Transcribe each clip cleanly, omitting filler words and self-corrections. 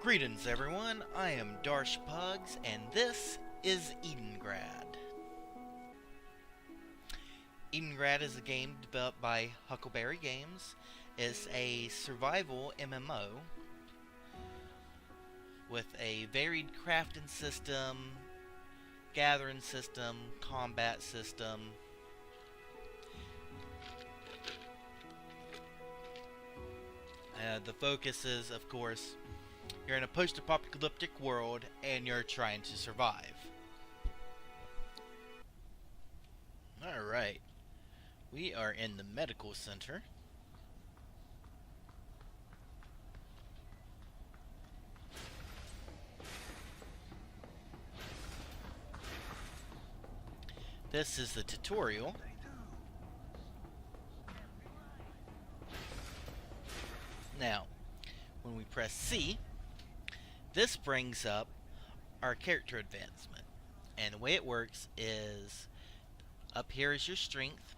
Greetings everyone, I am Darsh Pugs, and this is Edengrad. Edengrad is a game developed by Huckleberry Games. It's a survival MMO with a varied crafting system, gathering system, combat system. The focus is, of course, you're in a post-apocalyptic world and you're trying to survive. Alright. We are in the medical center. This is the tutorial. Now, when we press C, this brings up our character advancement. And the way it works is, up here is your strength,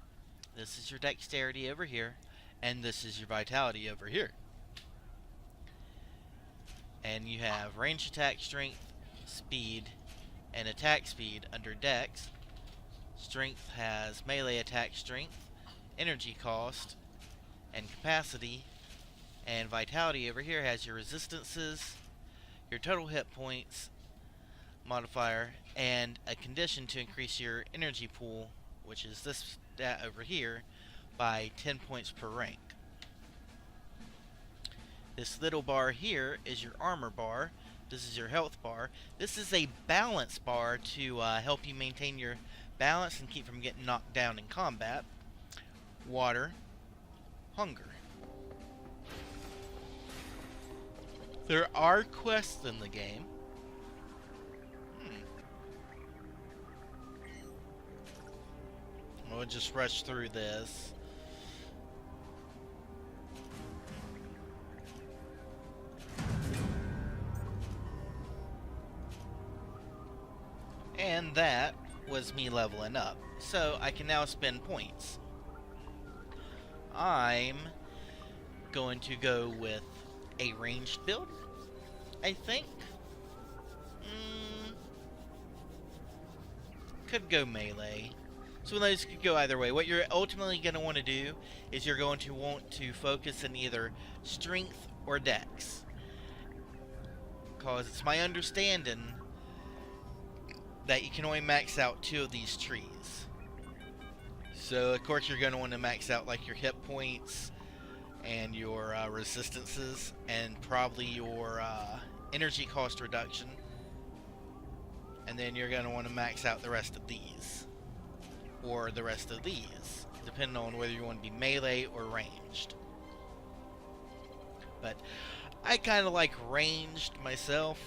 this is your dexterity over here, and this is your vitality over here. And you have range attack strength, speed, and attack speed under dex. Strength has melee attack strength, energy cost, and capacity. And vitality over here has your resistances, your total hit points modifier, and a condition to increase your energy pool, which is this stat over here, by 10 points per rank. This little bar here is your armor bar. This is your health bar. This is a balance bar to help you maintain your balance and keep from getting knocked down in combat. Water, hunger. There are quests in the game. We'll just rush through this. And that was me leveling up. So I can now spend points. I'm going to go with a ranged build, I think. Could go melee. So those could go either way. What you're ultimately going to want to do is you're going to want to focus in either strength or dex. Because it's my understanding that you can only max out 2 of these trees. So of course you're going to want to max out like your hit points and your resistances, and probably your energy cost reduction. And then you're going to want to max out the rest of these. Or the rest of these, depending on whether you want to be melee or ranged. But I kind of like ranged myself.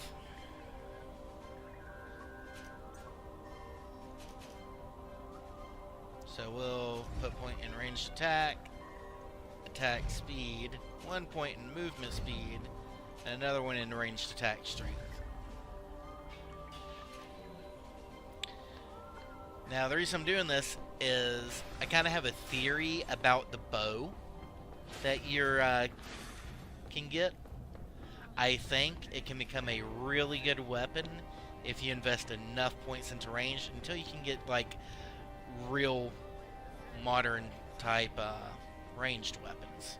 So we'll put point in ranged attack, attack speed, 1 point in movement speed, and another one in ranged attack strength. Now, the reason I'm doing this is I kind of have a theory about the bow that you can get. I think it can become a really good weapon if you invest enough points into range until you can get like real modern type ranged weapons.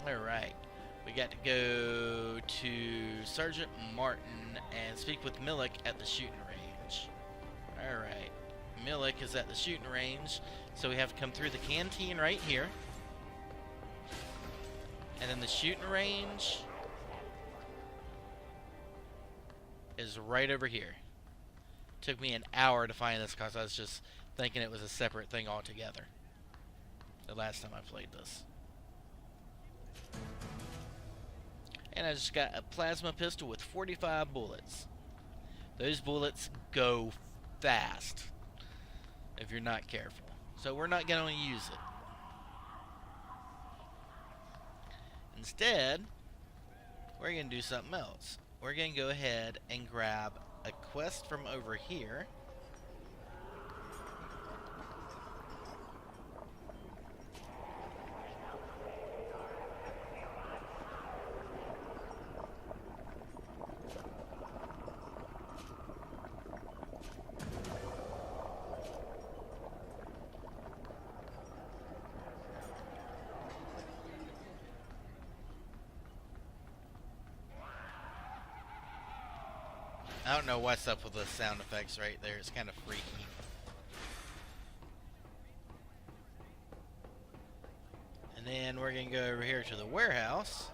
Alright. We got to go to Sergeant Martin and speak with Millick at the shooting range. Alright. Millick is at the shooting range, so we have to come through the canteen right here. And then the shooting range is right over here. Took me an hour to find this because I was just thinking it was a separate thing altogether the last time I played this. And I just got a plasma pistol with 45 bullets. Those bullets go fast if you're not careful. So we're not going to use it. Instead, we're going to do something else. We're going to go ahead and grab a quest from over here. I don't know what's up with the sound effects right there. It's kind of freaky. And then we're going to go over here to the warehouse.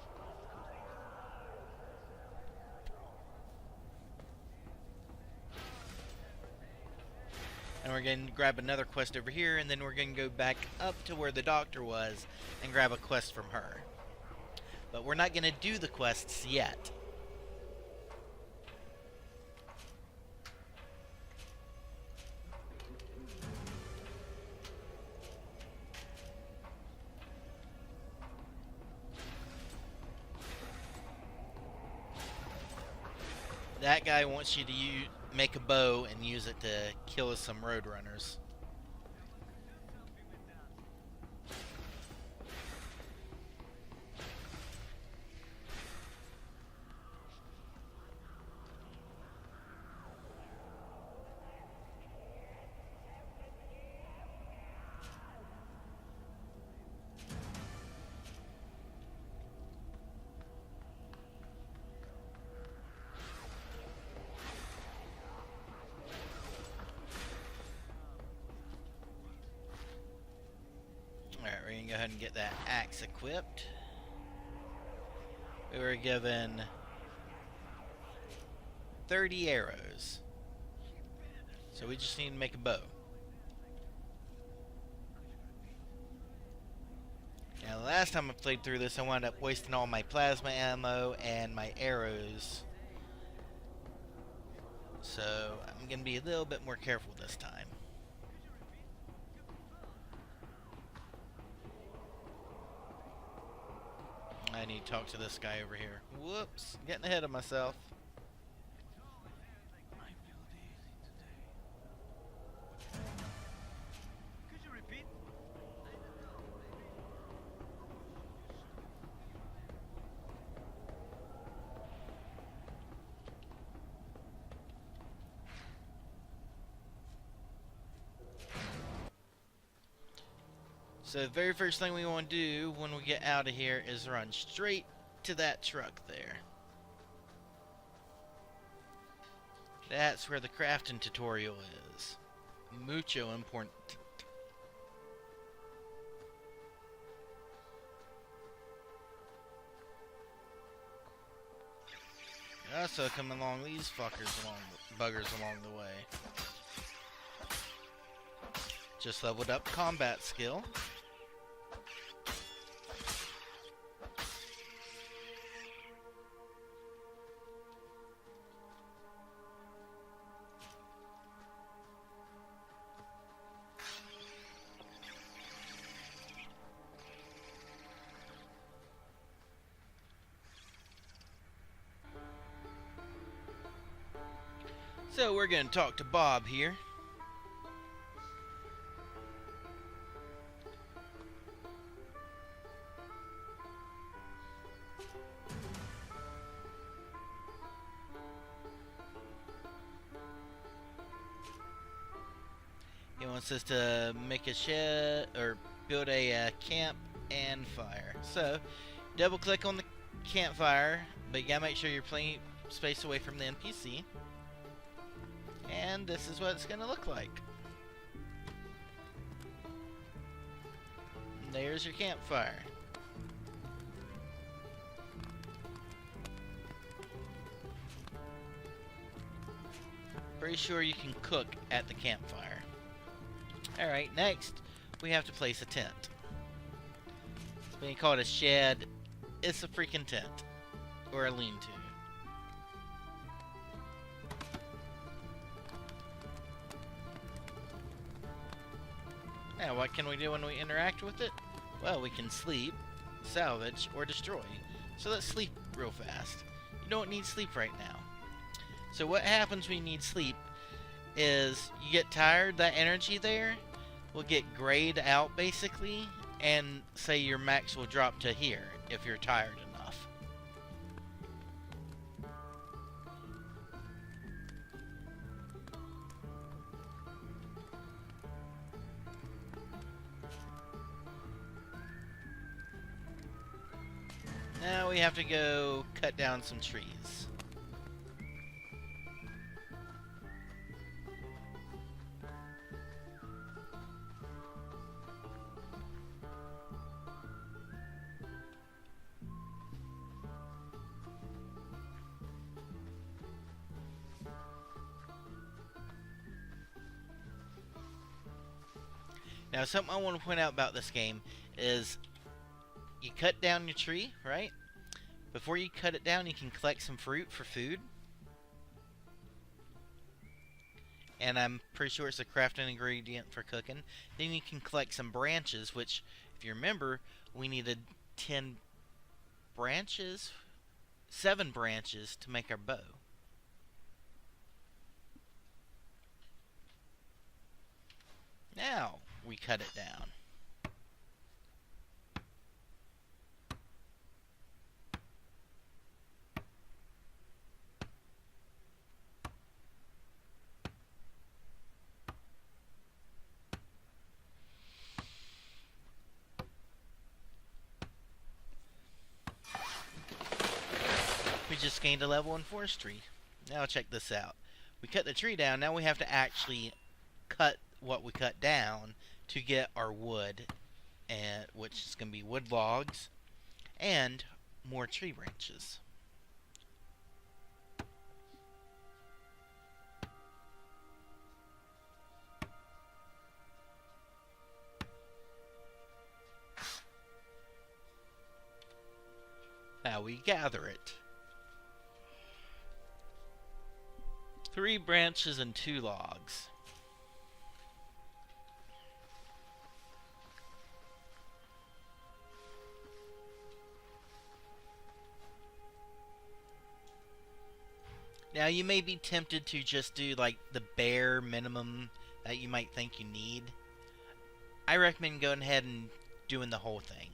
And we're going to grab another quest over here, and then we're going to go back up to where the doctor was and grab a quest from her. But we're not going to do the quests yet. That guy wants you to make a bow and use it to kill some roadrunners. Alright, we're going to go ahead and get that axe equipped. We were given 30 arrows. So we just need to make a bow. Now, the last time I played through this, I wound up wasting all my plasma ammo and my arrows. So I'm going to be a little bit more careful this time. I need to talk to this guy over here. Whoops, getting ahead of myself. Could you repeat? So the very first thing we want to do when we get out of here is run straight to that truck there. That's where the crafting tutorial is. Mucho important. Also come along these buggers along the way. Just leveled up combat skill. So we're going to talk to Bob here. He wants us to make a shed or build a camp and fire. So double click on the campfire, but you gotta make sure you're plenty space away from the NPC. And this is what it's gonna look like. And there's your campfire. Pretty sure you can cook at the campfire. Alright, next we have to place a tent. It's being called a shed. It's a freaking tent. Or a lean-to. Now, what can we do when we interact with it? Well, we can sleep, salvage, or destroy. So let's sleep real fast. You don't need sleep right now. So what happens when you need sleep is you get tired, that energy there will get grayed out basically, and say your max will drop to here if you're tired enough. Now we have to go cut down some trees. Now, something I want to point out about this game is you cut down your tree, right? Before you cut it down, you can collect some fruit for food. And I'm pretty sure it's a crafting ingredient for cooking. Then you can collect some branches, which, if you remember, we needed 10 branches, 7 branches to make our bow. Now we cut it down. We just gained a level in forestry. Now check this out. We cut the tree down, now we have to actually cut what we cut down to get our wood, and which is going to be wood logs and more tree branches. Now we gather it. 3 branches and 2 logs. Now you may be tempted to just do like the bare minimum that you might think you need. I recommend going ahead and doing the whole thing.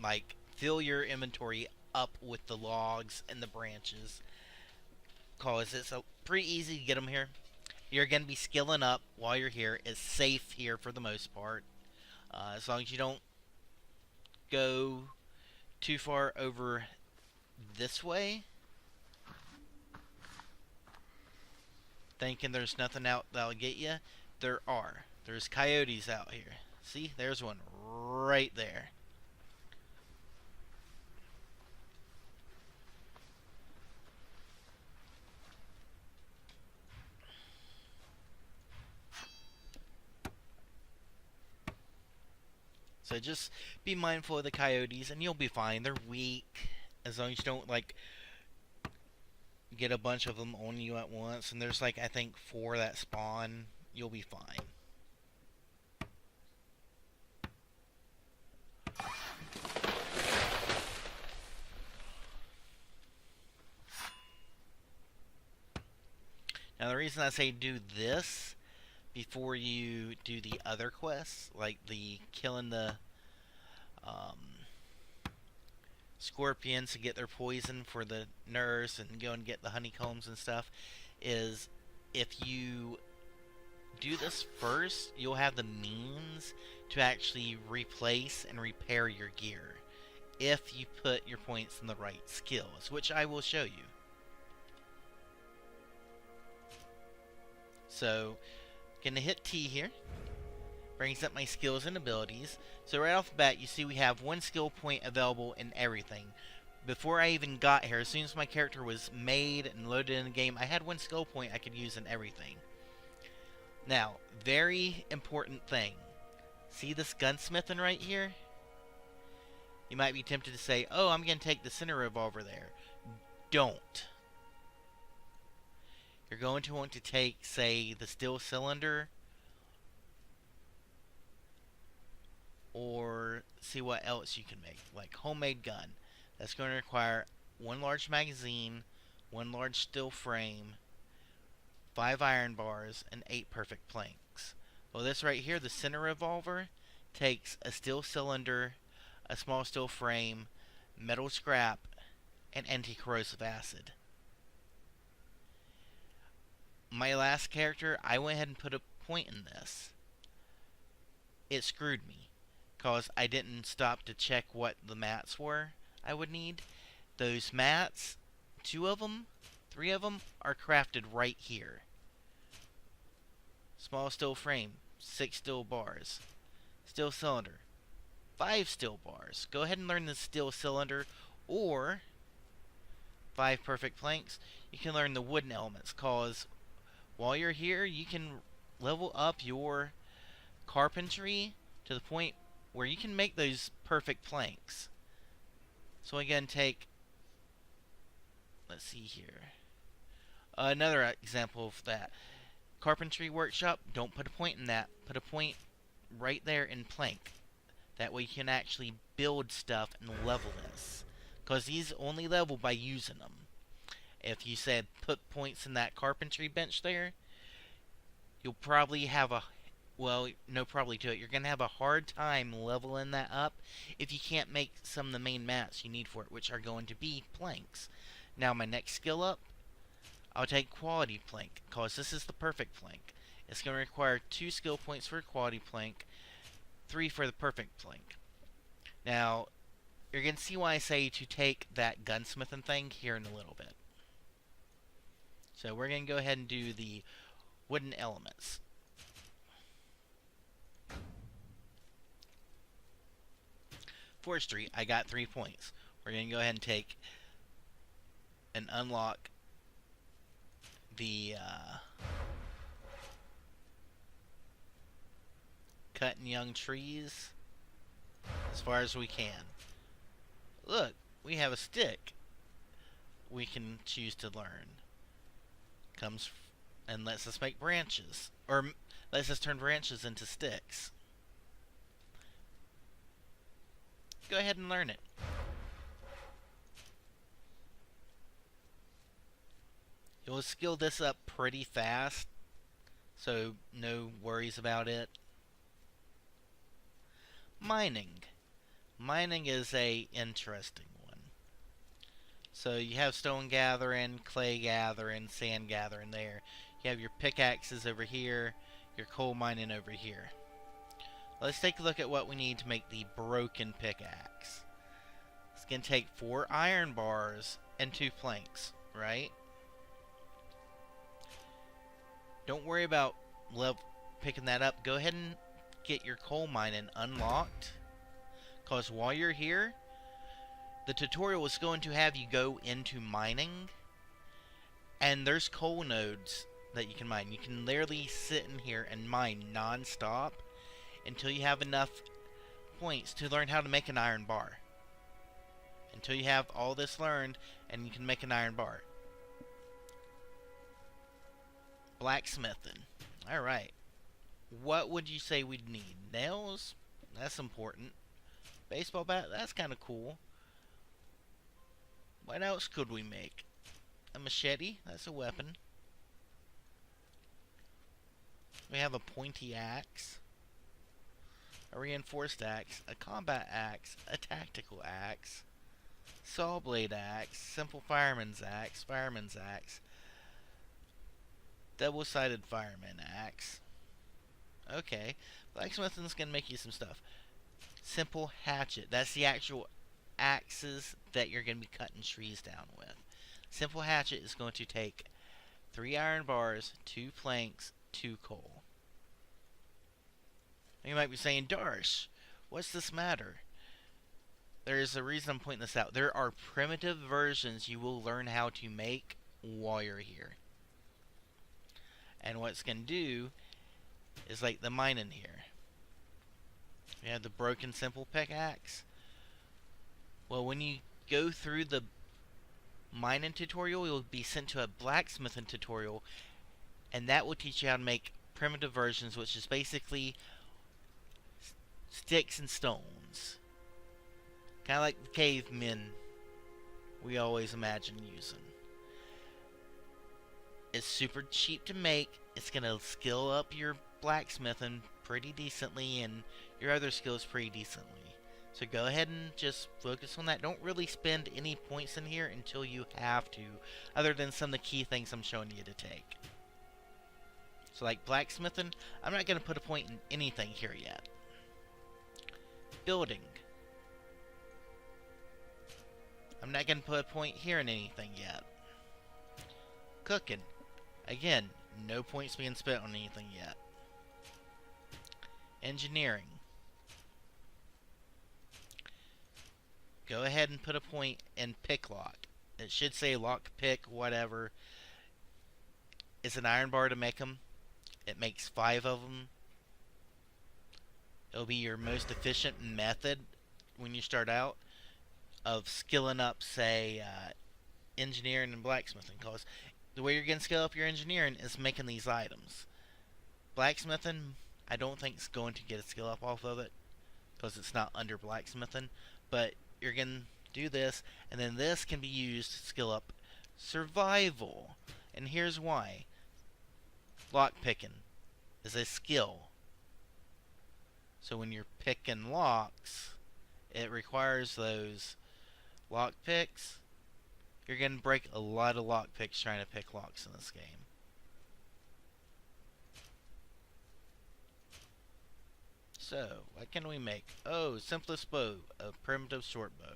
Like, fill your inventory up with the logs and the branches, cause it's pretty easy to get them here. You're going to be skilling up while you're here. It's safe here for the most part, as long as you don't go too far over this way, thinking there's nothing out that'll get you. There's coyotes out here. See, there's one right there. So just be mindful of the coyotes and you'll be fine. They're weak. As long as you don't, like, get a bunch of them on you at once. And there's, like, I think 4 that spawn. You'll be fine. Now the reason I say do this before you do the other quests, like the killing the scorpions to get their poison for the nurse and go and get the honeycombs and stuff, is if you do this first, you'll have the means to actually replace and repair your gear if you put your points in the right skills, which I will show you. So, gonna hit T here. Brings up my skills and abilities. So right off the bat, you see we have 1 skill point available in everything. Before I even got here, as soon as my character was made and loaded in the game, I had 1 skill point I could use in everything. Now, very important thing. See this gunsmithing right here? You might be tempted to say, oh, I'm going to take the center revolver there. Don't. You're going to want to take, say, the steel cylinder, or see what else you can make, like homemade gun. That's going to require 1 large magazine, 1 large steel frame, 5 iron bars, and 8 perfect planks. Well, this right here, the center revolver, takes a steel cylinder, a small steel frame, metal scrap, and anti-corrosive acid. My last character, I went ahead and put a point in this. It screwed me, because I didn't stop to check what the mats were I would need. Those mats, 2 of them, 3 of them, are crafted right here. Small steel frame, 6 steel bars. Steel cylinder, 5 steel bars. Go ahead and learn the steel cylinder, or 5 perfect planks. You can learn the wooden elements, cause while you're here, you can level up your carpentry to the point where you can make those perfect planks. So again, take, let's see here, another example of that. Carpentry workshop, don't put a point in that. Put a point right there in plank. That way you can actually build stuff and level this. Because these only level by using them. If you said put points in that carpentry bench there, you'll probably have a, well, no probably to it, you're going to have a hard time leveling that up if you can't make some of the main mats you need for it, which are going to be planks. Now my next skill up, I'll take quality plank, because this is the perfect plank. It's going to require 2 skill points for a quality plank, 3 for the perfect plank. Now, you're going to see why I say to take that gunsmithing thing here in a little bit. So we're going to go ahead and do the wooden elements. Forestry, I got 3 points. We're going to go ahead and take and unlock the cutting young trees as far as we can. Look, we have a stick we can choose to learn. Comes and lets us make branches, or lets us turn branches into sticks. Go ahead and learn it. You'll skill this up pretty fast, so no worries about it. Mining. Mining is a interesting one. So you have stone gathering, clay gathering, sand gathering there. You have your pickaxes over here, your coal mining over here. Let's take a look at what we need to make the broken pickaxe. It's going to take 4 iron bars and 2 planks, right? Don't worry about picking that up. Go ahead and get your coal mining unlocked. Because while you're here, the tutorial is going to have you go into mining. And there's coal nodes that you can mine. You can literally sit in here and mine non-stop until you have enough points to learn how to make an iron bar. Until you have all this learned and you can make an iron bar. Blacksmithing. Alright. What would you say we'd need? Nails? That's important. Baseball bat? That's kind of cool. What else could we make? A machete? That's a weapon. We have a pointy axe. A reinforced axe. A combat axe. A tactical axe. Saw blade axe. Simple fireman's axe. Fireman's axe. Double-sided fireman axe. Okay. Blacksmithing's gonna make you some stuff. Simple hatchet. That's the actual axes that you're gonna be cutting trees down with. Simple hatchet is going to take 3 iron bars, 2 planks, 2 coal. You might be saying, Darsh, what's this matter? There is a reason I'm pointing this out. There are primitive versions you will learn how to make while you're here. And what it's going to do is like the mining here. We have the broken simple pickaxe. Well, when you go through the mining tutorial, you'll be sent to a blacksmithing tutorial, and that will teach you how to make primitive versions, which is basically sticks and stones. Kind of like the cavemen we always imagine using. It's super cheap to make. It's going to skill up your blacksmithing pretty decently and your other skills pretty decently. So go ahead and just focus on that. Don't really spend any points in here until you have to, other than some of the key things I'm showing you to take. So like blacksmithing, I'm not going to put a point in anything here yet. Building. I'm not going to put a point here in anything yet. Cooking. Again, no points being spent on anything yet. Engineering. Go ahead and put a point in pick lock. It should say lock, pick, whatever. It's an iron bar to make them. It makes 5 of them. It'll be your most efficient method when you start out of skilling up, say, engineering and blacksmithing. Because the way you're going to skill up your engineering is making these items. Blacksmithing, I don't think is going to get a skill up off of it because it's not under blacksmithing. But you're going to do this, and then this can be used to skill up survival. And here's why. Lockpicking is a skill. So when you're picking locks, it requires those lock picks. You're going to break a lot of lock picks trying to pick locks in this game. So, what can we make? Oh, simplest bow, a primitive short bow.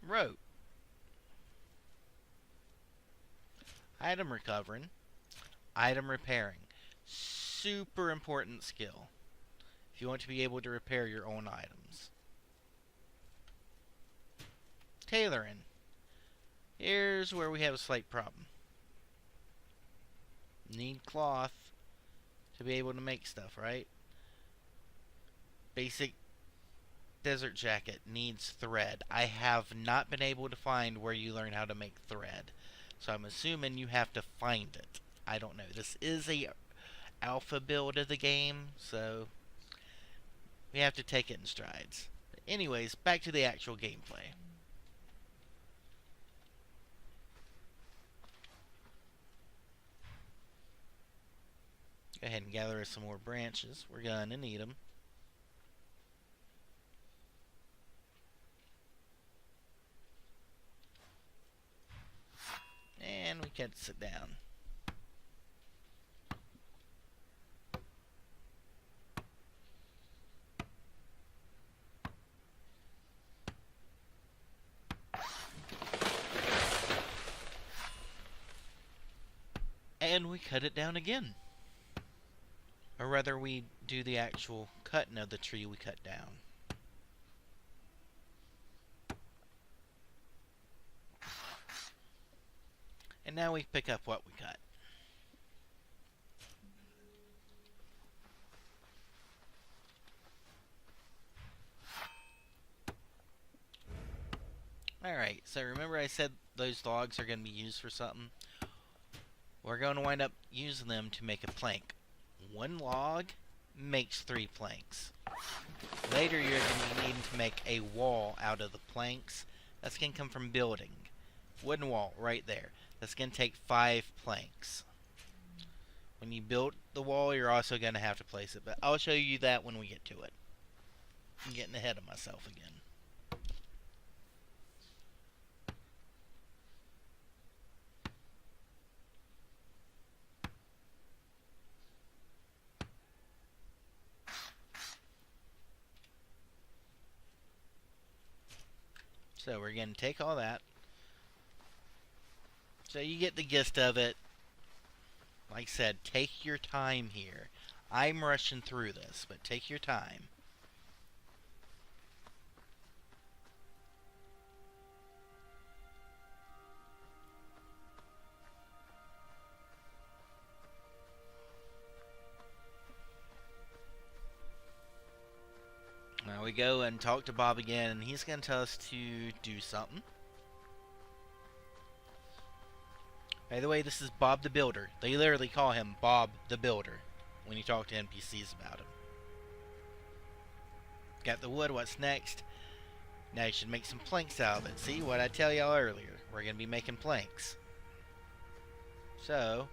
Rope. Item recovering. Item repairing. Super important skill if you want to be able to repair your own items. Tailoring. Here's where we have a slight problem. Need cloth to be able to make stuff, right? Basic desert jacket needs thread. I have not been able to find where you learn how to make thread, so I'm assuming you have to find it. I don't know. This is a alpha build of the game, so we have to take it in strides. But anyways, back to the actual gameplay. Go ahead and gather some more branches. We're gonna need them. And we can sit down. And we cut it down again. Or rather, we do the actual cutting of the tree we cut down. And now we pick up what we cut. Alright, so remember I said those logs are going to be used for something? We're going to wind up using them to make a plank. One log makes 3 planks. Later you're going to be needing to make a wall out of the planks. That's going to come from building. Wooden wall right there. That's going to take 5 planks. When you build the wall, you're also going to have to place it. But I'll show you that when we get to it. I'm getting ahead of myself again. So we're going to take all that. So you get the gist of it. Like I said, take your time here. I'm rushing through this, but take your time. Now we go and talk to Bob again, and he's going to tell us to do something. By the way, this is Bob the Builder. They literally call him Bob the Builder when you talk to NPCs about him. Got the wood, what's next? Now you should make some planks out of it. See what I tell y'all earlier? We're going to be making planks. So,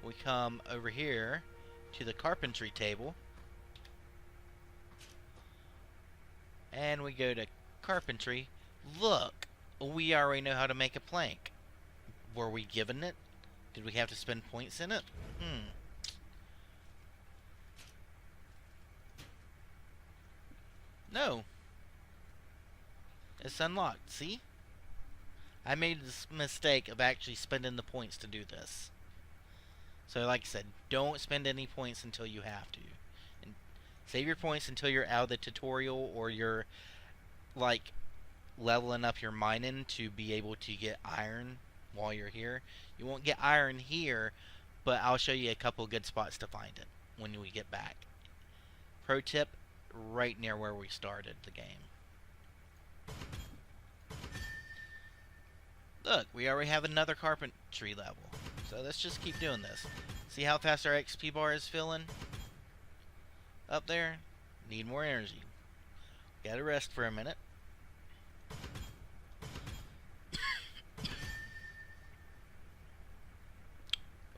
we come over here to the carpentry table. And we go to carpentry. Look, we already know how to make a plank. Were we given it? Did we have to spend points in it? No. It's unlocked, see? I made this mistake of actually spending the points to do this. So like I said, don't spend any points until you have to. And save your points until you're out of the tutorial or you're like leveling up your mining to be able to get iron while you're here. You won't get iron here, but I'll show you a couple good spots to find it when we get back. Pro tip, right near where we started the game. Look, we already have another carpentry level. So let's just keep doing this. See how fast our XP bar is filling? Up there? Need more energy. Gotta rest for a minute.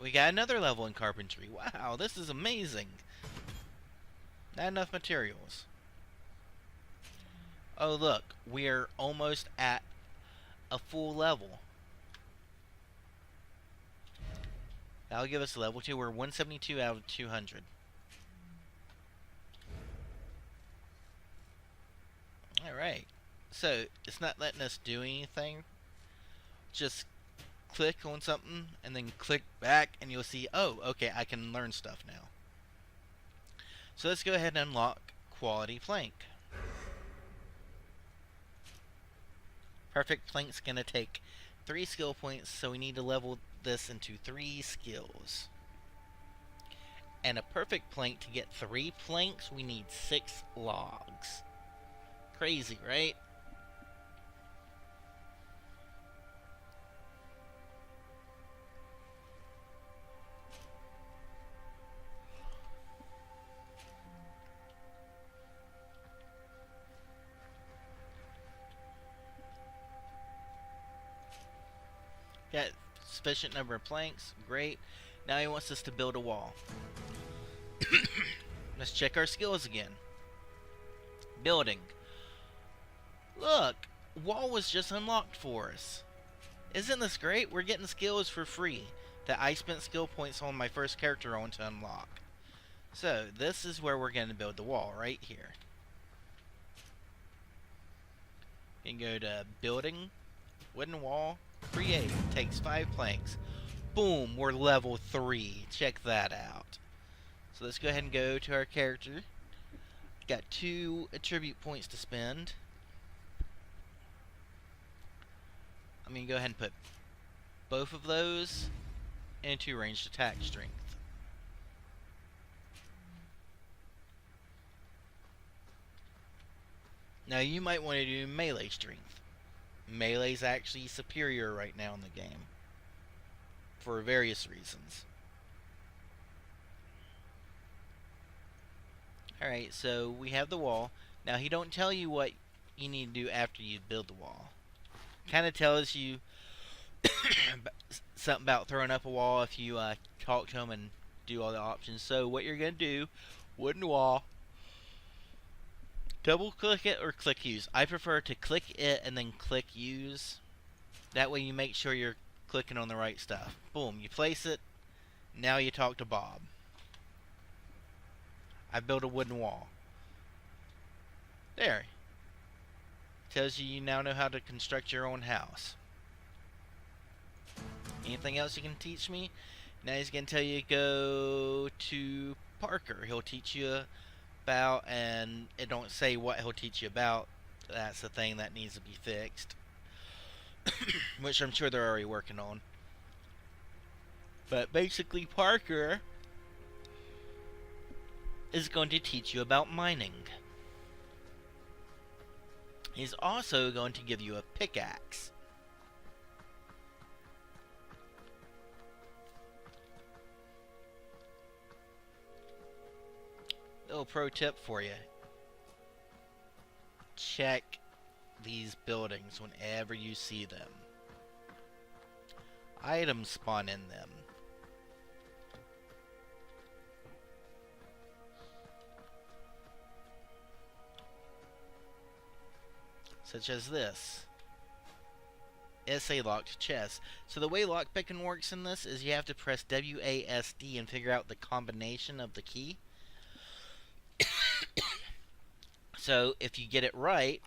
We got another level in carpentry. Wow, this is amazing. Not enough materials. Oh look, we're almost at a full level. That'll give us a level 2. We're 172 out of 200. Alright. So, it's not letting us do anything. Just click on something and then click back and you'll see, oh, okay, I can learn stuff now. So let's go ahead and unlock quality plank. Perfect plank's gonna take 3 skill points, so we need to level this into 3 skills. And a perfect plank, to get 3 planks, we need 6 logs. Crazy, right? Got sufficient number of planks. Great. Now he wants us to build a wall. Let's check our skills again. Building. Look, wall was just unlocked for us. Isn't this great? We're getting skills for free that I spent skill points on my first character on to unlock. So, this is where we're going to build the wall, right here. You can go to Building, Wooden Wall, Create. Takes 5 planks. Boom, we're level 3. Check that out. So let's go ahead and go to our character. Got 2 attribute points to spend. I'm going to go ahead and put both of those into ranged attack strength. Now you might want to do melee strength. Melee's actually superior right now in the game, for various reasons. Alright, so we have the wall. Now he don't tell you what you need to do after you build the wall. Kind of tells you something about throwing up a wall if you talk to him and do all the options. So what you're going to do, wooden wall, double click it or click use. I prefer to click it and then click use. That way you make sure you're clicking on the right stuff. Boom, you place it. Now you talk to Bob. I built a wooden wall. There. Tells you now know how to construct your own house. Anything else you can teach me? Now he's going to tell you to go to Parker. He'll teach you about, and it don't say what he'll teach you about. That's the thing that needs to be fixed. Which I'm sure they're already working on. But basically Parker is going to teach you about mining. He's also going to give you a pickaxe. Little pro tip for you. Check these buildings whenever you see them. Items spawn in them. Such as this. It's a locked chest. So the way lockpicking works in this is you have to press WASD and figure out the combination of the key. So if you get it right,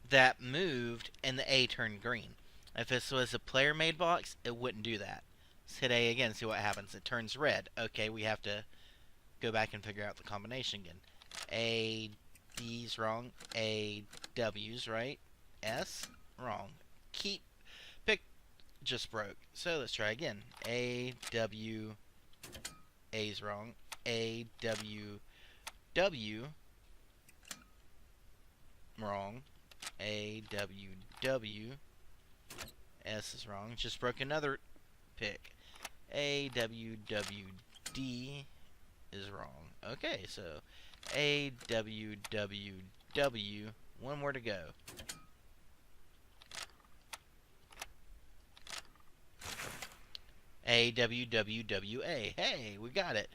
that moved and the A turned green. If this was a player made box, it wouldn't do that. Let's hit A again, see what happens. It turns red. Okay, we have to go back and figure out the combination again. A, D's wrong. A, W's right. S, wrong. Keep, pick, just broke. So let's try again. A, W, A's wrong. A, W, W, wrong. A, W, W. S is wrong. Just broke another pick. A, W, W, D is wrong. Okay, so A, W, W, W. One more to go. A, W, W, W, A. Hey, we got it.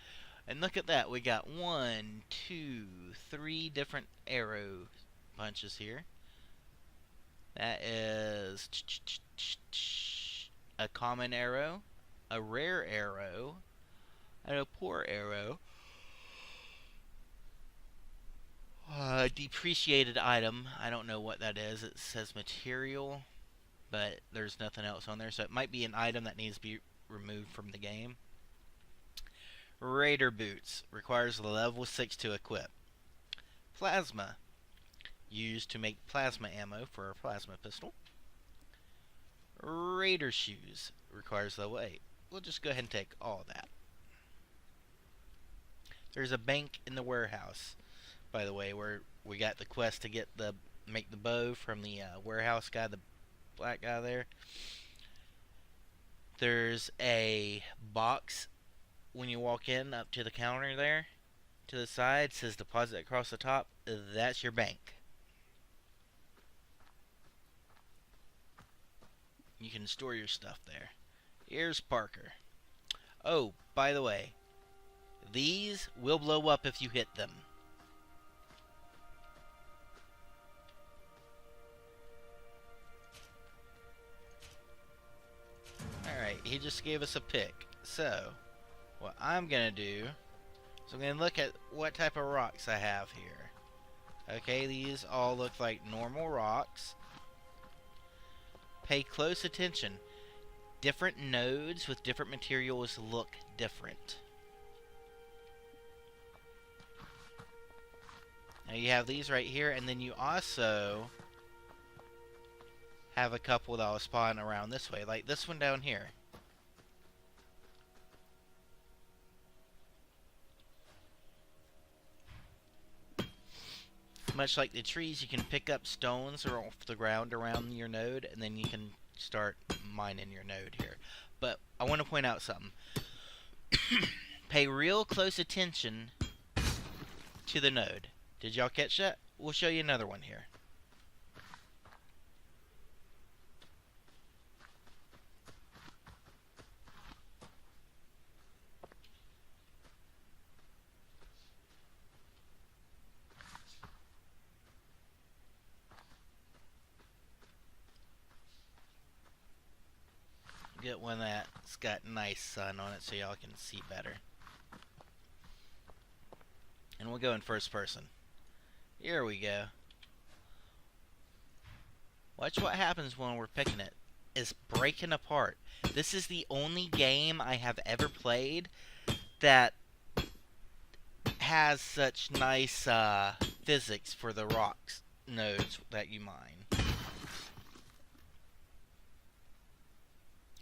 And look at that. We got 1, 2, 3 different arrow punches here. That is a common arrow, a rare arrow, and a poor arrow. Depreciated item. I don't know what that is. It says material, but there's nothing else on there. So it might be an item that needs to be removed from the game. Raider boots. Requires a level 6 to equip. Plasma. Used to make plasma ammo for a plasma pistol. Raider shoes. Requires level 8. We'll just go ahead and take all that. There's a bank in the warehouse, by the way, where we got the quest to get make the bow from the warehouse guy, the black guy there. There's a box when you walk in up to the counter there. To the side says deposit across the top. That's your bank. You can store your stuff there. Here's Parker. Oh, by the way, these will blow up if you hit them. Alright, he just gave us a pick. So, what I'm going to do is I'm going to look at what type of rocks I have here. Okay, these all look like normal rocks. Pay close attention. Different nodes with different materials look different. Now you have these right here, and then you also have a couple that will spawn around this way, like this one down here. Much like the trees, you can pick up stones or off the ground around your node, and then you can start mining your node here. But I want to point out something. Pay real close attention to the node. Did y'all catch that? We'll show you another one here. Get one that's got nice sun on it so y'all can see better. And we'll go in first person. Here we go. Watch what happens when we're picking it. It's breaking apart. This is the only game I have ever played that has such nice physics for the rocks nodes that you mine.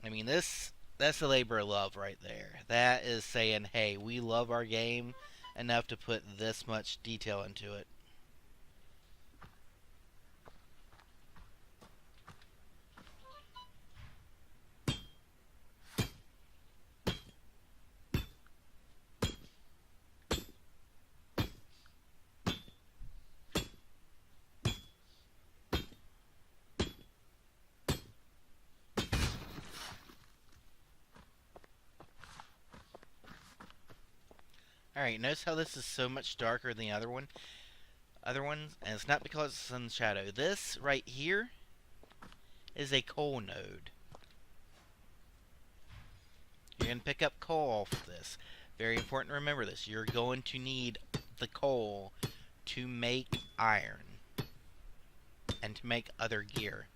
I mean, that's a labor of love right there. That is saying, hey, we love our game enough to put this much detail into it. Alright, notice how this is so much darker than the other ones, and it's not because it's in shadow. This right here is a coal node. You're going to pick up coal off of this. Very important to remember this. You're going to need the coal to make iron and to make other gear.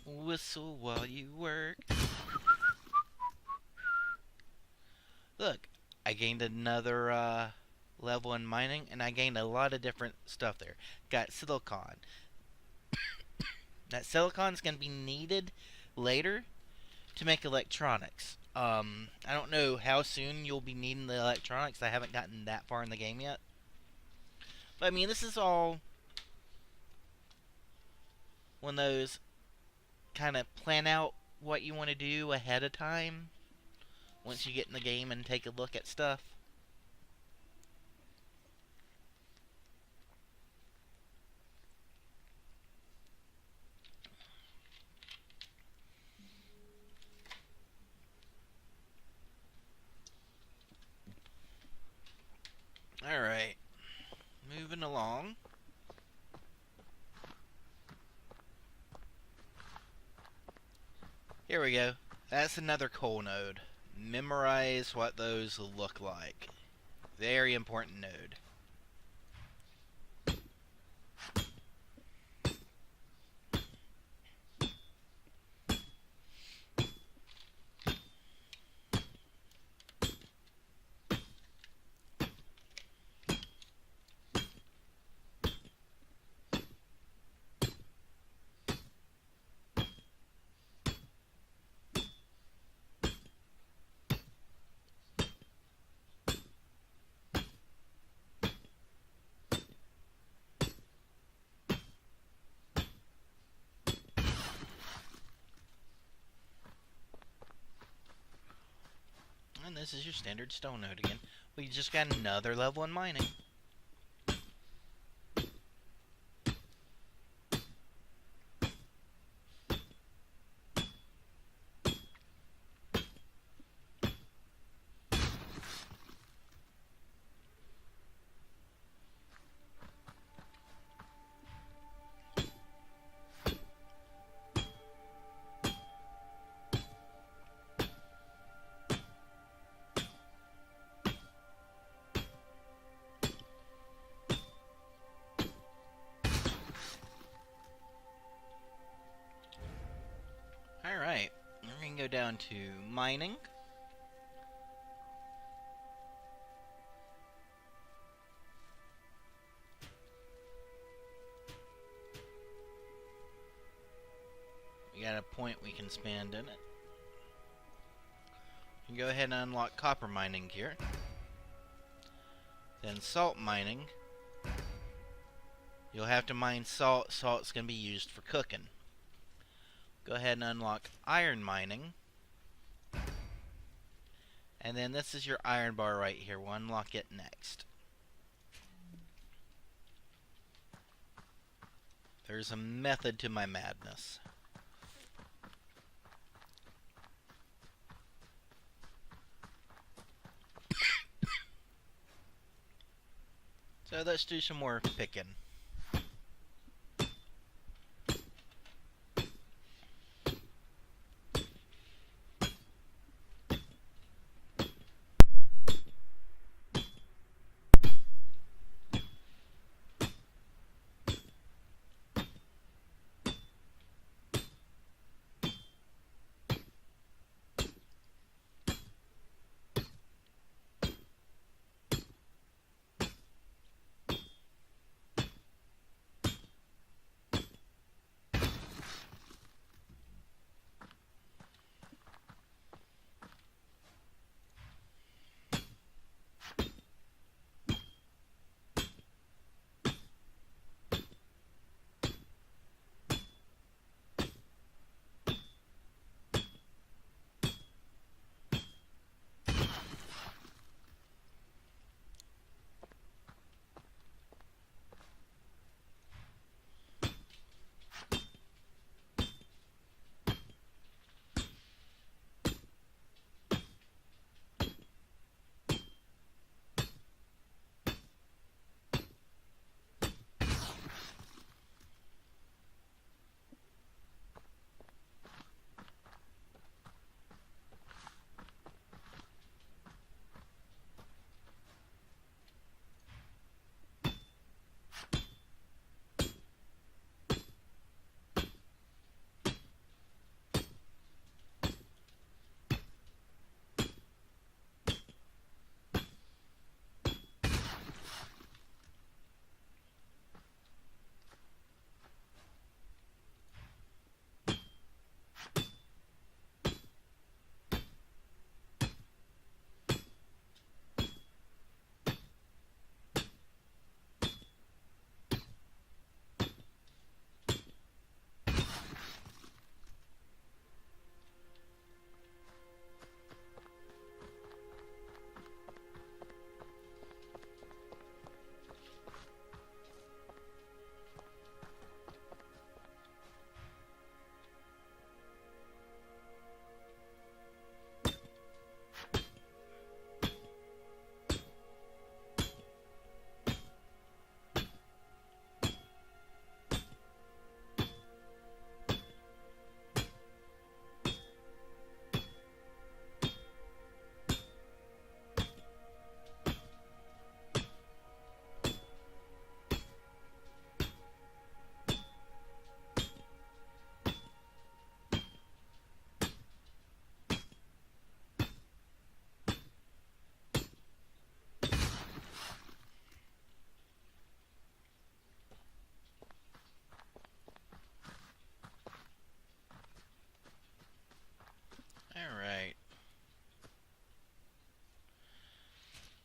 Whistle while you work. Look, I gained another level in mining, and I gained a lot of different stuff there. Got silicon. That silicon's going to be needed later to make electronics. I don't know how soon you'll be needing the electronics. I haven't gotten that far in the game yet. But I mean, this is all one of those kind of plan out what you want to do ahead of time once you get in the game and take a look at stuff. Alright, moving along. Here we go. That's another coal node. Memorize what those look like. Very important node. And this is your standard stone node again. We just got another level in mining. Alright, we're going to go down to mining. We got a point we can spend in it. We can go ahead and unlock copper mining here. Then salt mining. You'll have to mine salt. Salt's going to be used for cooking. Go ahead and unlock iron mining. And then this is your iron bar right here. We'll unlock it next. There's a method to my madness. So let's do some more picking.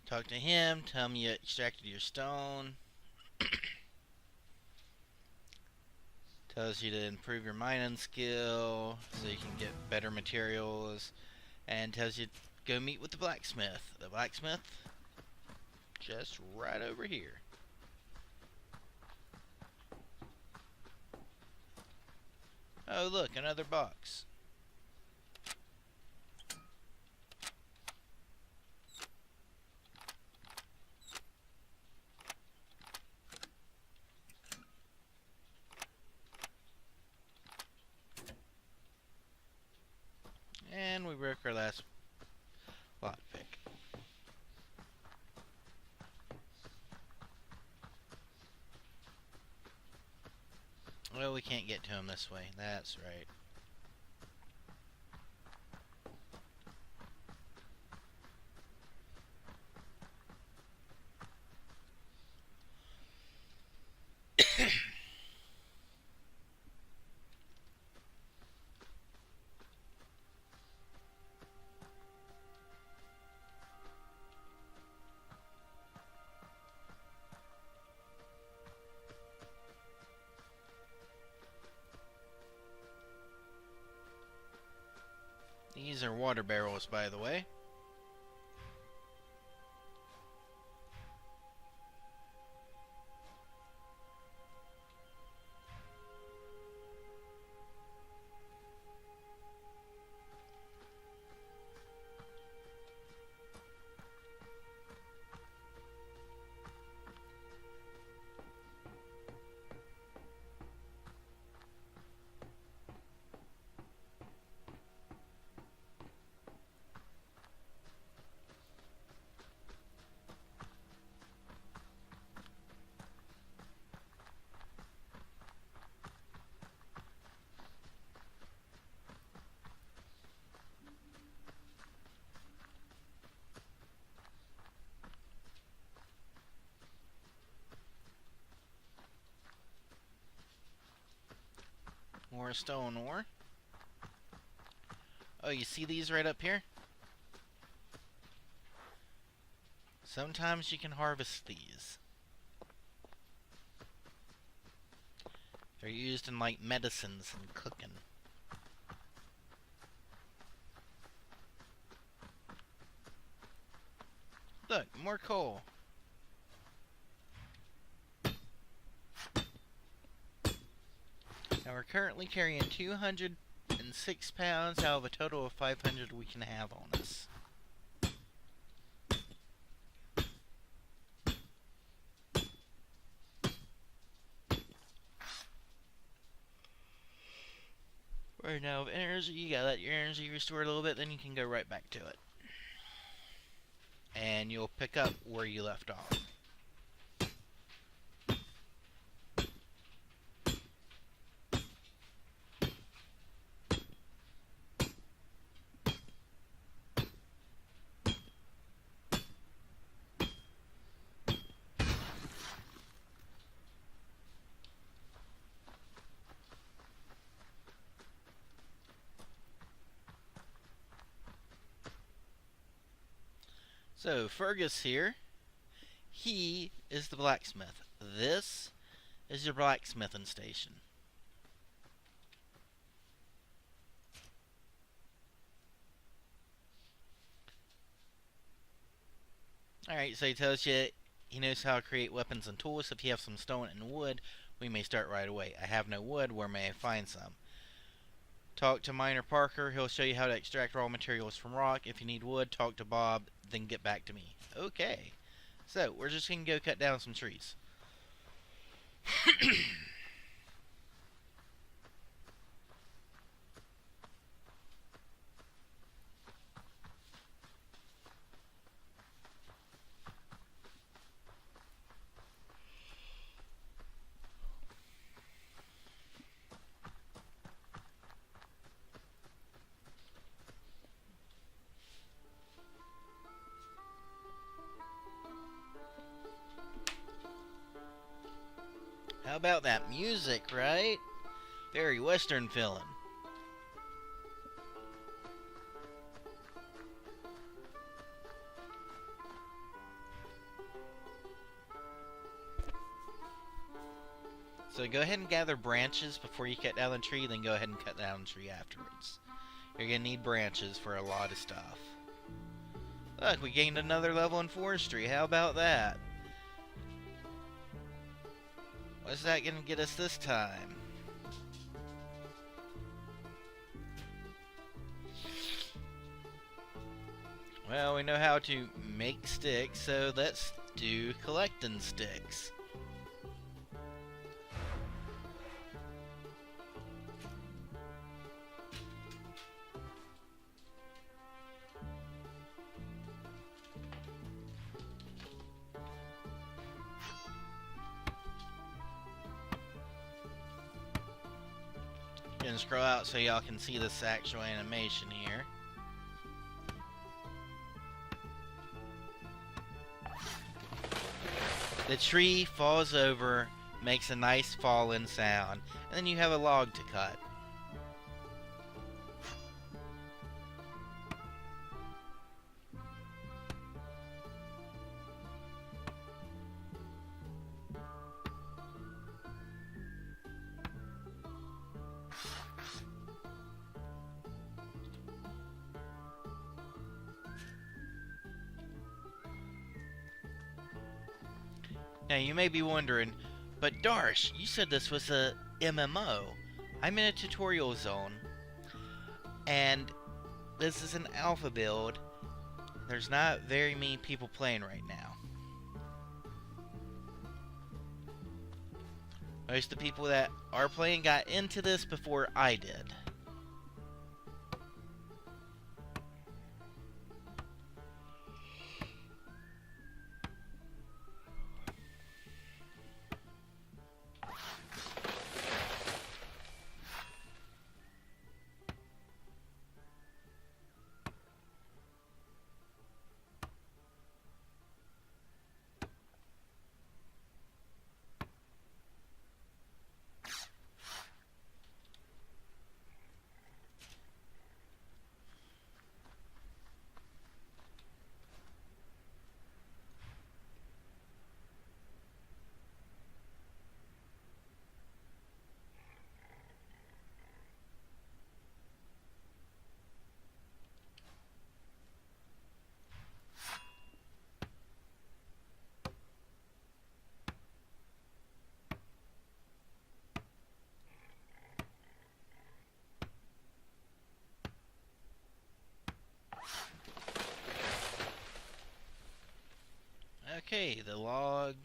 Talk to him, tell him you extracted your stone. Tells you to improve your mining skill so you can get better materials. And tells you to go meet with the blacksmith. The blacksmith, just right over here. Oh look, another box. And we broke our last lockpick. Well, we can't get to him this way. That's right. These are water barrels, by the way. More stone ore. Oh, you see these right up here? Sometimes you can harvest these. They're used in like medicines and cooking. Look, more coal. Now we're currently carrying 206 pounds out of a total of 500 we can have on us. Right now, with energy, you gotta let your energy restore a little bit, then you can go right back to it. And you'll pick up where you left off. So, Fergus here, he is the blacksmith. This is your blacksmithing station. Alright, so he tells you he knows how to create weapons and tools. If you have some stone and wood, we may start right away. I have no wood, where may I find some? Talk to Miner Parker, he'll show you how to extract raw materials from rock. If you need wood, talk to Bob, then get back to me. Okay, so we're just going to go cut down some trees. How about that music, right? Very Western feeling. So go ahead and gather branches before you cut down the tree, then go ahead and cut down the tree afterwards. You're going to need branches for a lot of stuff. Look, we gained another level in forestry. How about that? What's that going to get us this time? Well, we know how to make sticks, so let's do collecting sticks. Gonna scroll out so y'all can see this actual animation here. The tree falls over, makes a nice falling sound, and then you have a log to cut. Now you may be wondering, but Darsh, you said this was a MMO. I'm in a tutorial zone, and this is an alpha build. There's not very many people playing right now. Most of the people that are playing got into this before I did. Okay, the log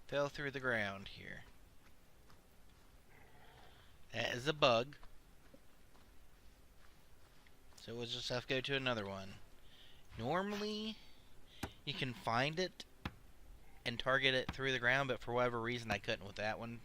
fell through the ground here. That is a bug. So we'll just have to go to another one. Normally, you can find it and target it through the ground, but for whatever reason I couldn't with that one.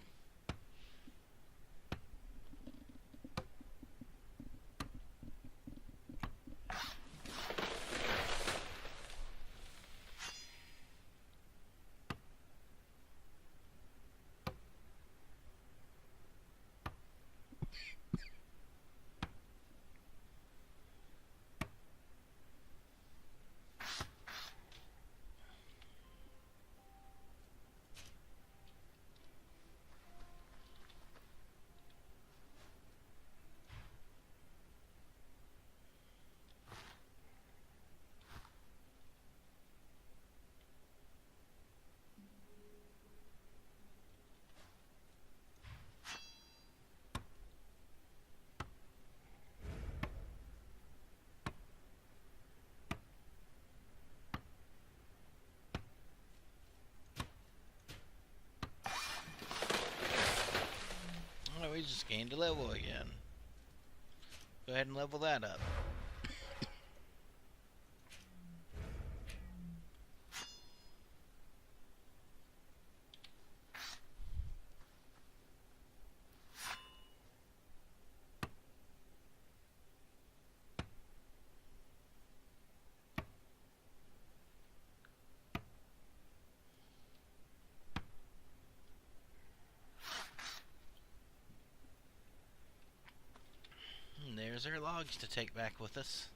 Oh, we just gained a level again. Go ahead and level that up. And there's our logs to take back with us.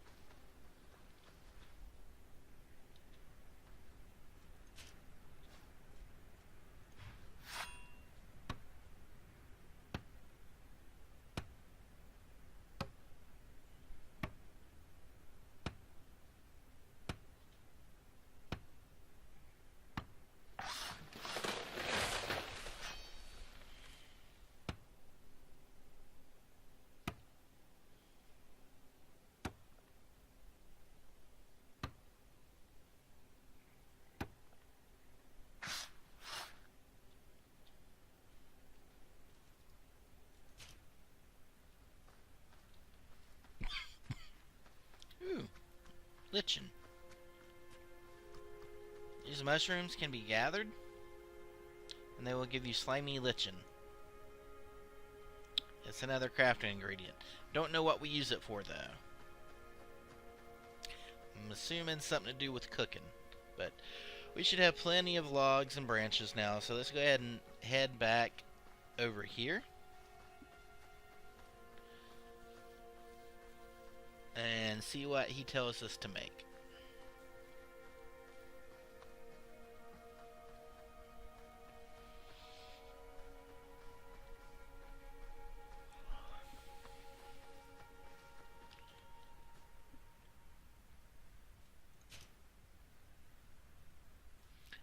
Lichen. These mushrooms can be gathered, and they will give you slimy lichen. It's another crafting ingredient. Don't know what we use it for, though. I'm assuming something to do with cooking. But we should have plenty of logs and branches now, so let's go ahead and head back over here. And see what he tells us to make.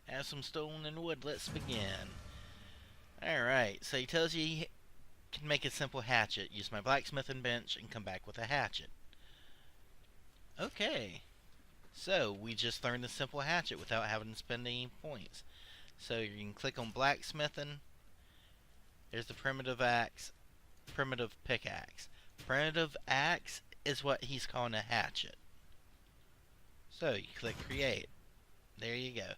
Have some stone and wood, let's begin. Alright, so he tells you he can make a simple hatchet. Use my blacksmithing bench and come back with a hatchet. Okay. So, we just learned the simple hatchet without having to spend any points. So, you can click on blacksmithing. There's the primitive pickaxe. Primitive axe is what he's calling a hatchet. So, you click create. There you go.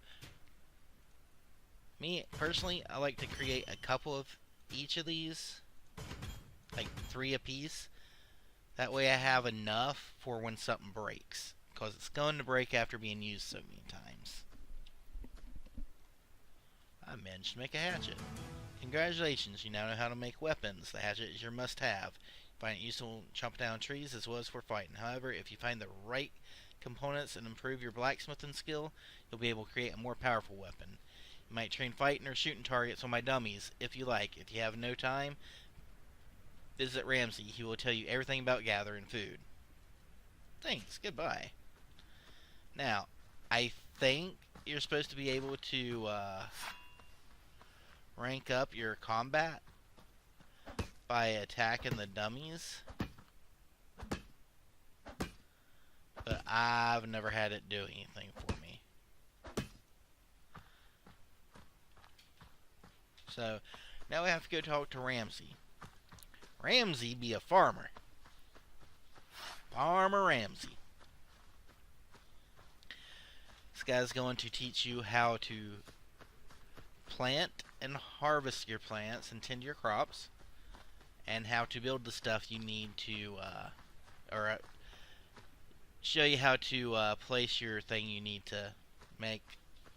Me, personally, I like to create a couple of each of these. Like 3 a piece. That way I have enough for when something breaks. Because it's going to break after being used so many times. I managed to make a hatchet. Congratulations, you now know how to make weapons. The hatchet is your must-have. You find it useful chopping down trees as well as for fighting. However, if you find the right components and improve your blacksmithing skill, you'll be able to create a more powerful weapon. You might train fighting or shooting targets on my dummies, if you like. If you have no time, visit Ramsey. He will tell you everything about gathering food. Thanks, goodbye. Now, I think you're supposed to be able to rank up your combat by attacking the dummies. But I've never had it do anything for me. So, now we have to go talk to Ramsey. Ramsey be a farmer. Farmer Ramsey. This guy's going to teach you how to plant and harvest your plants and tend your crops, and how to build the stuff you need to, show you how to place your thing you need to make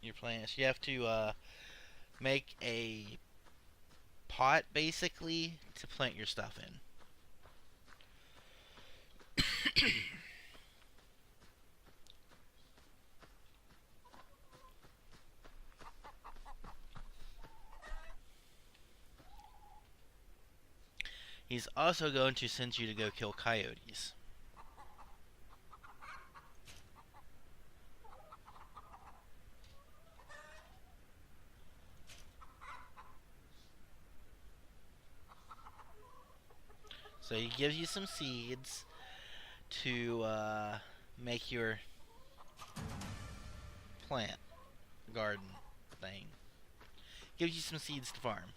your plants. You have to make a pot, basically, to plant your stuff in. He's also going to send you to go kill coyotes. So he gives you some seeds to make your plant garden thing. Gives you some seeds to farm.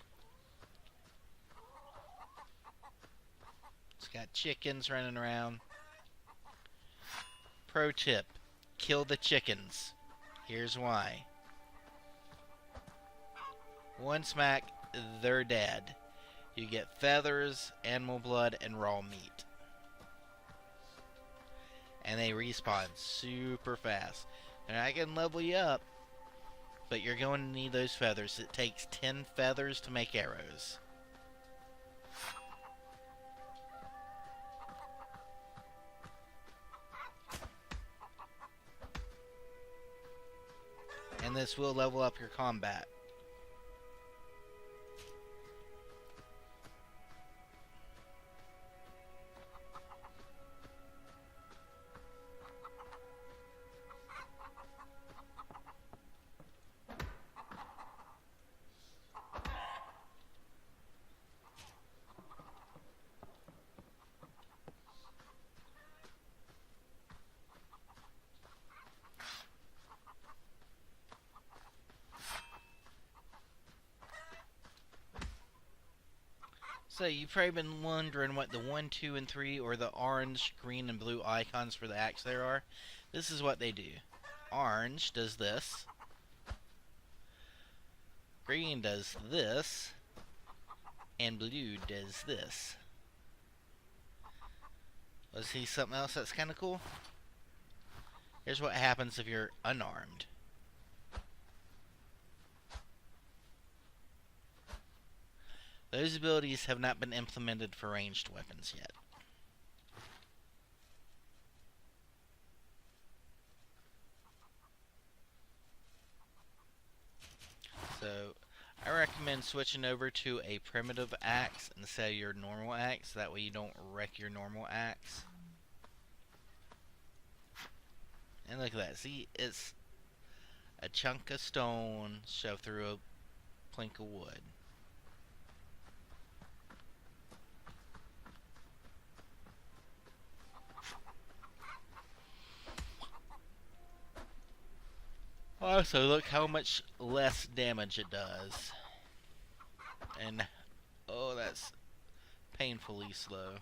It's got chickens running around. Pro tip: kill the chickens. Here's why. One smack, they're dead. You get feathers, animal blood, and raw meat. And they respawn super fast. And I can level you up, but you're going to need those feathers. It takes 10 feathers to make arrows. And this will level up your combat. So you've probably been wondering what the 1, 2, and 3, or the orange, green, and blue icons for the axe there are. This is what they do. Orange does this. Green does this. And blue does this. Let's see something else that's kind of cool. Here's what happens if you're unarmed. Those abilities have not been implemented for ranged weapons yet. So, I recommend switching over to a primitive axe instead of your normal axe. That way you don't wreck your normal axe. And look at that. See, it's a chunk of stone shoved through a plank of wood. Also, look how much less damage it does. And, oh, that's painfully slow.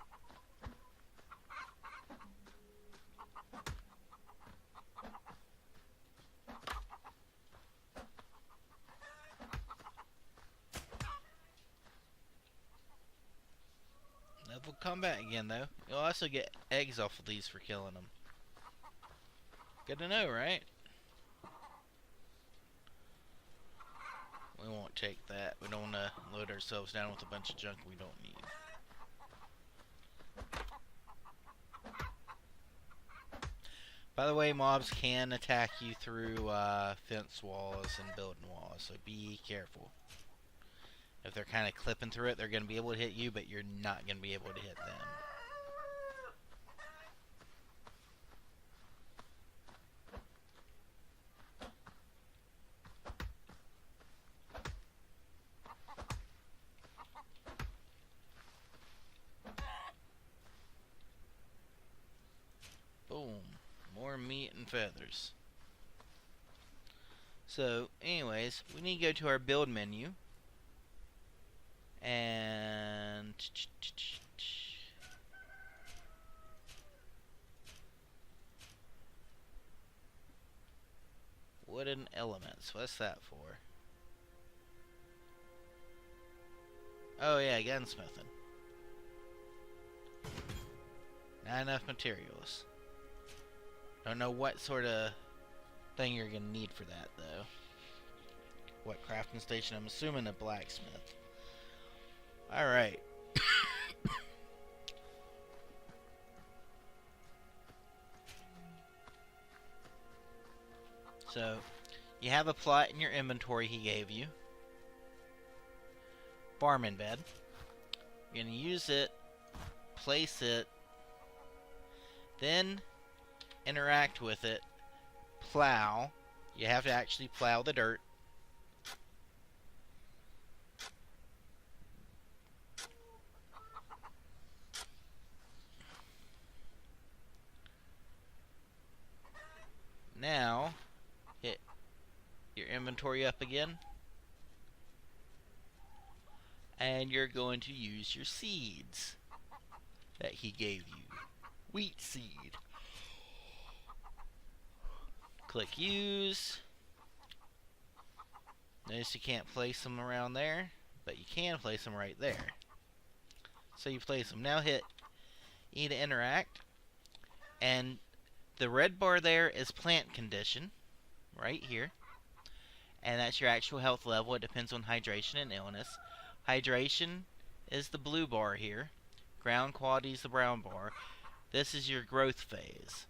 Level combat again, though. You'll also get eggs off of these for killing them. Good to know, right? We won't take that. We don't want to load ourselves down with a bunch of junk we don't need. By the way, mobs can attack you through fence walls and building walls, so be careful. If they're kind of clipping through it, they're going to be able to hit you, but you're not going to be able to hit them. Boom. More meat and feathers. So, anyways, we need to go to our build menu. And wooden elements. What's that for? Oh yeah, gunsmithing. Not enough materials. Don't know what sort of thing you're gonna need for that though. What crafting station? I'm assuming a blacksmith. Alright. So, you have a plot in your inventory he gave you. Farming bed. You're going to use it, place it, then interact with it, plow. You have to actually plow the dirt. Now, hit your inventory up again. And you're going to use your seeds that he gave you. Wheat seed. Click use. Notice you can't place them around there, but you can place them right there. So you place them. Now hit E to interact. And the red bar there is plant condition, right here. And that's your actual health level. It depends on hydration and illness. Hydration is the blue bar here. Ground quality is the brown bar. This is your growth phase.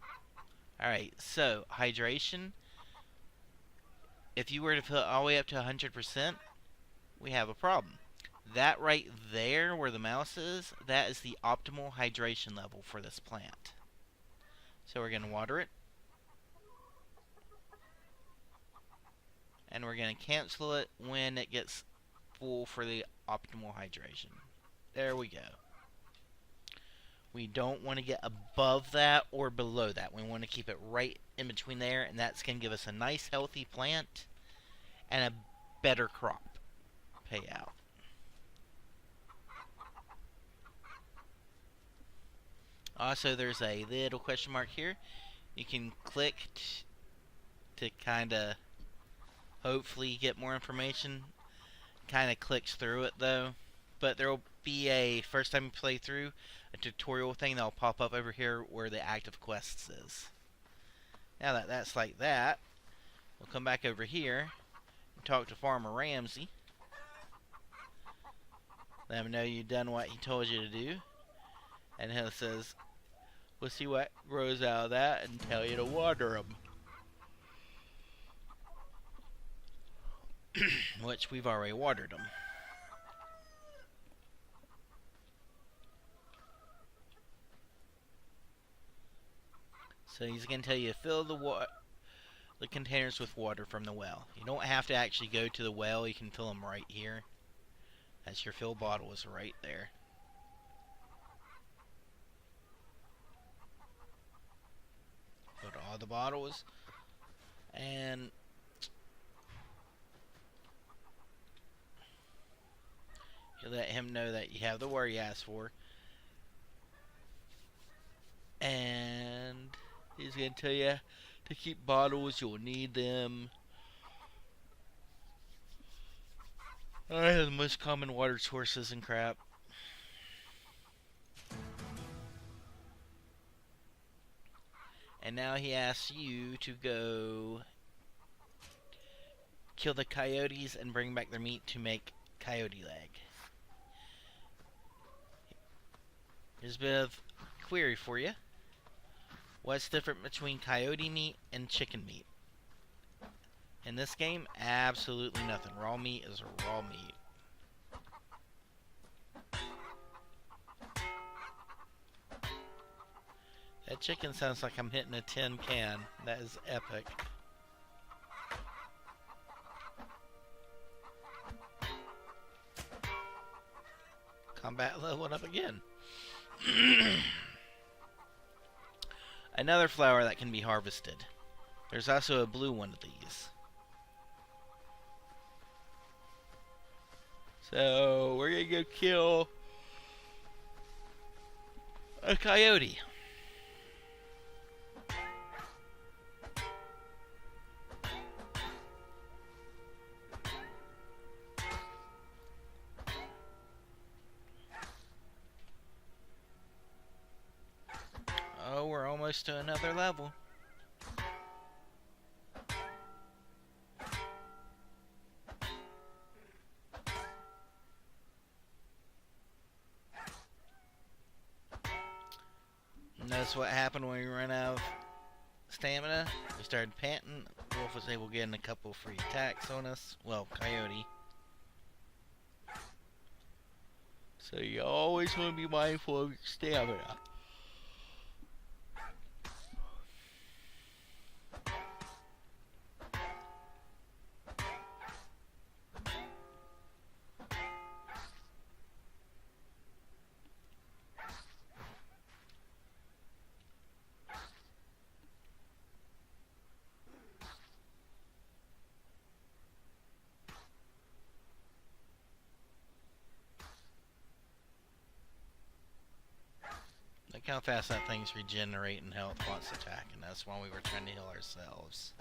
Alright, so hydration, if you were to put all the way up to 100%, we have a problem. That right there where the mouse is, that is the optimal hydration level for this plant. So we're going to water it. And we're going to cancel it when it gets full for the optimal hydration. There we go. We don't want to get above that or below that. We want to keep it right in between there, and that's going to give us a nice healthy plant and a better crop payout. Also, there's a little question mark here. You can click to kind of hopefully get more information. Kind of clicks through it though. But there will be a first time you play through a tutorial thing that'll pop up over here where the active quests is. Now that that's like that, we'll come back over here and talk to Farmer Ramsey. Let him know you've done what he told you to do. And he says, we'll see what grows out of that and tell you to water them. Which we've already watered them. So he's going to tell you to fill the containers with water from the well. You don't have to actually go to the well. You can fill them right here. That's your fill bottle is right there. Go to all the bottles. And you let him know that you have the water you asked for. And he's going to tell you to keep bottles. You'll need them. The most common water sources and crap. And now he asks you to go kill the coyotes and bring back their meat to make coyote leg. Here's a bit of query for you. What's different between coyote meat and chicken meat? In this game, absolutely nothing. Raw meat is raw meat. That chicken sounds like I'm hitting a tin can. That is epic. Combat leveled up again. Another flower that can be harvested. There's also a blue one of these. So we're gonna go kill a coyote. Oh, we're almost to another level. Notice what happened when we ran out of stamina. We started panting. Wolf was able to get in a couple free attacks on us. Well, coyote. So you always want to be mindful of your stamina. Look how fast that thing's regenerating health while it's attacking us while we were trying to heal ourselves.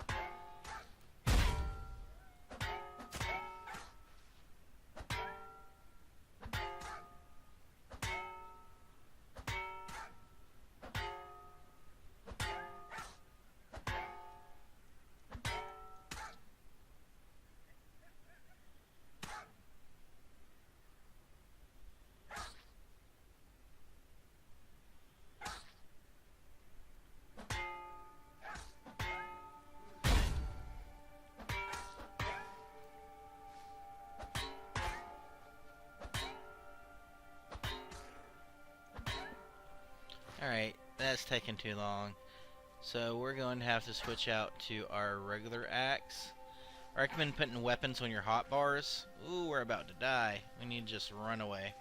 Alright, that's taking too long. So we're going to have to switch out to our regular axe. I recommend putting weapons on your hotbars. Ooh, we're about to die. We need to just run away.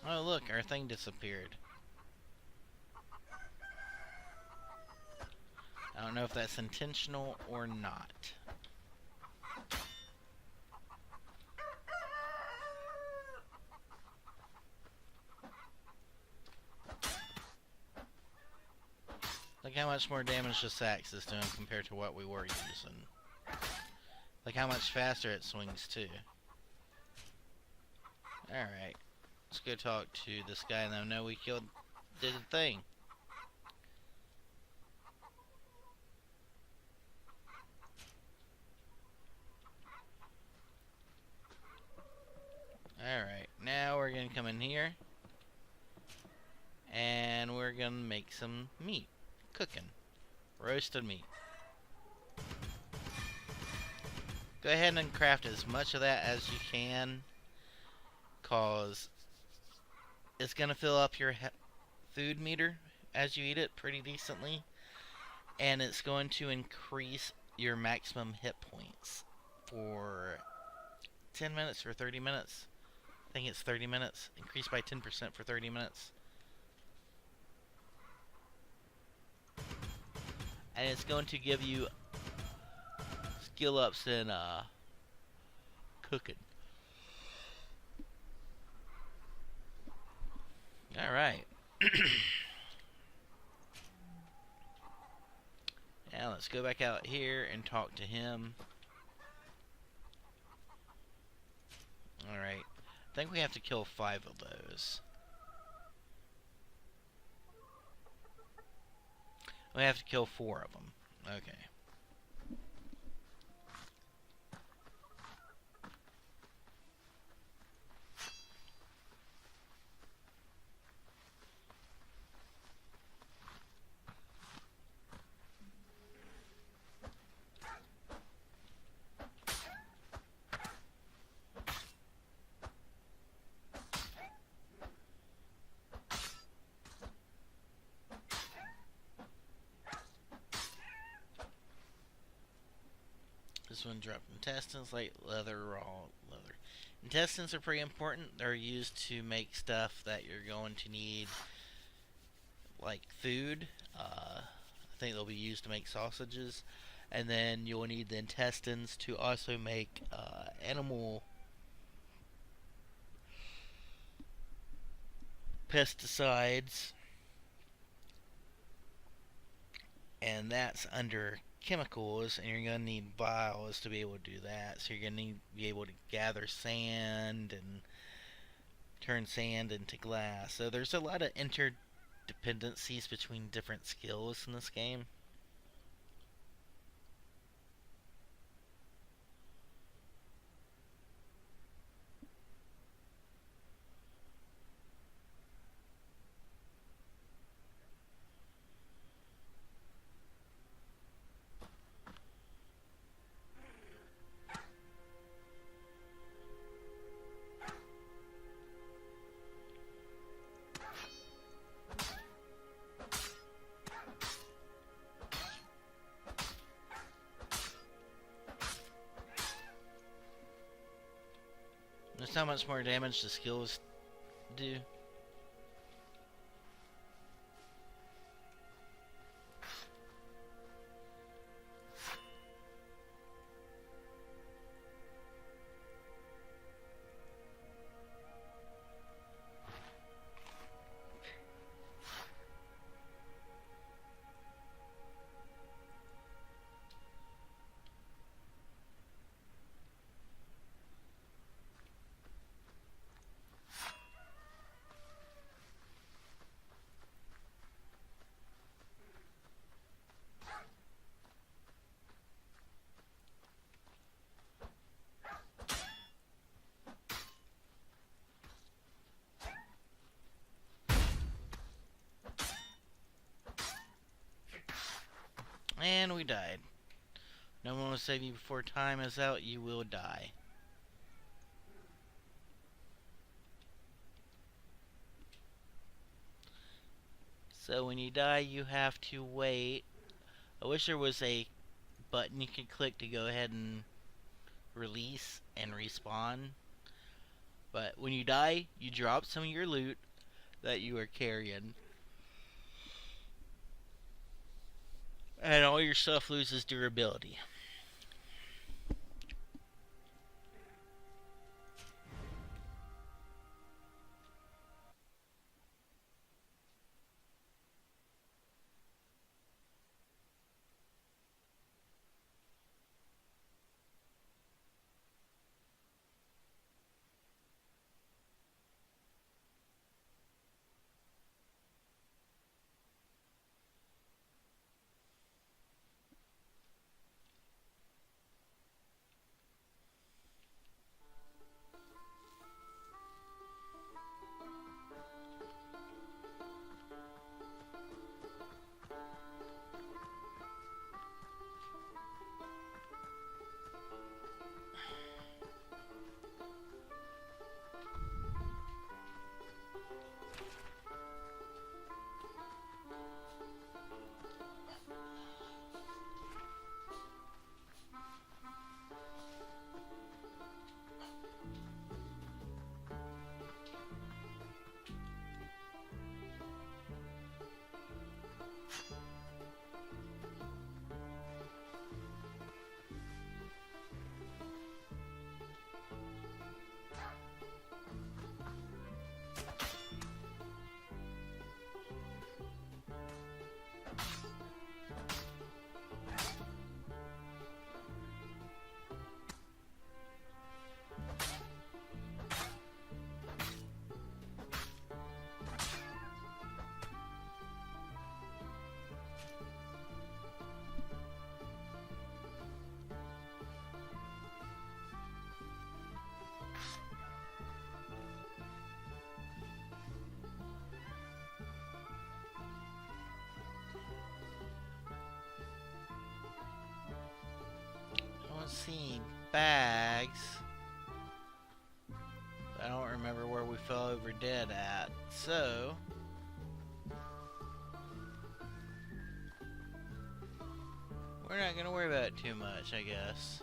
Oh, look, our thing disappeared. I don't know if that's intentional or not. Look how much more damage this axe is doing compared to what we were using. Look how much faster it swings too. Alright. Let's go talk to this guy and let him know we did a thing. Alright, now we're gonna come in here and we're gonna make some meat. Cooking. Roasted meat. Go ahead and craft as much of that as you can, cause it's gonna fill up your food meter as you eat it pretty decently, and it's going to increase your maximum hit points for 10 minutes or 30 minutes. I think it's 30 minutes. Increased by 10% for 30 minutes. And it's going to give you skill ups in cooking. Alright. Now let's go back out here and talk to him. Alright. I think we have to kill 5 of those. We have to kill 4 of them. Okay. This one dropped intestines, light leather, raw leather. Intestines are pretty important. They're used to make stuff that you're going to need, like food. I think they'll be used to make sausages. And then you'll need the intestines to also make animal pesticides. And that's under chemicals, and you're going to need vials to be able to do that. So you're going to need to be able to gather sand and turn sand into glass. So there's a lot of interdependencies between different skills in this game. Notice how much more damage the skills do. And we died. No one will save you before time is out. You will die. So when you die, you have to wait. I wish there was a button you could click to go ahead and release and respawn. But when you die, you drop some of your loot that you are carrying, and all your stuff loses durability. I don't see any bags. I don't remember where we fell over dead at. So, we're not going to worry about it too much, I guess.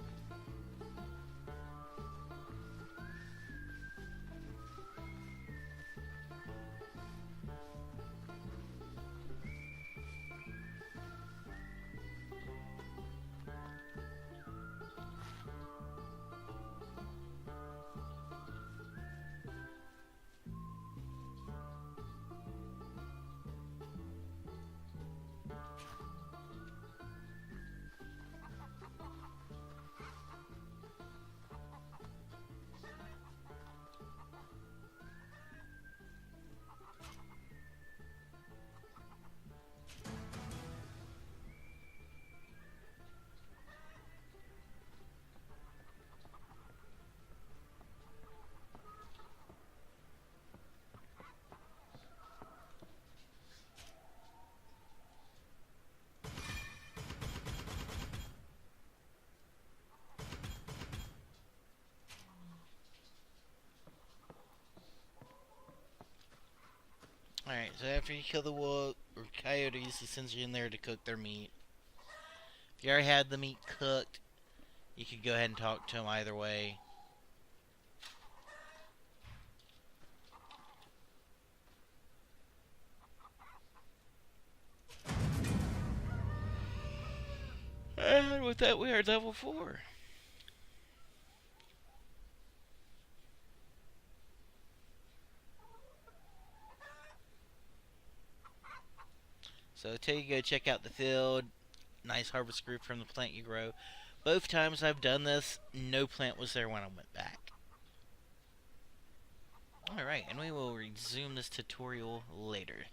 Alright, so after you kill the wolf or coyotes, he sends you in there to cook their meat. If you already had the meat cooked, you could go ahead and talk to him either way. And with that, we are level 4. So until you go check out the field, nice harvest group from the plant you grow. Both times I've done this, no plant was there when I went back. Alright, and we will resume this tutorial later.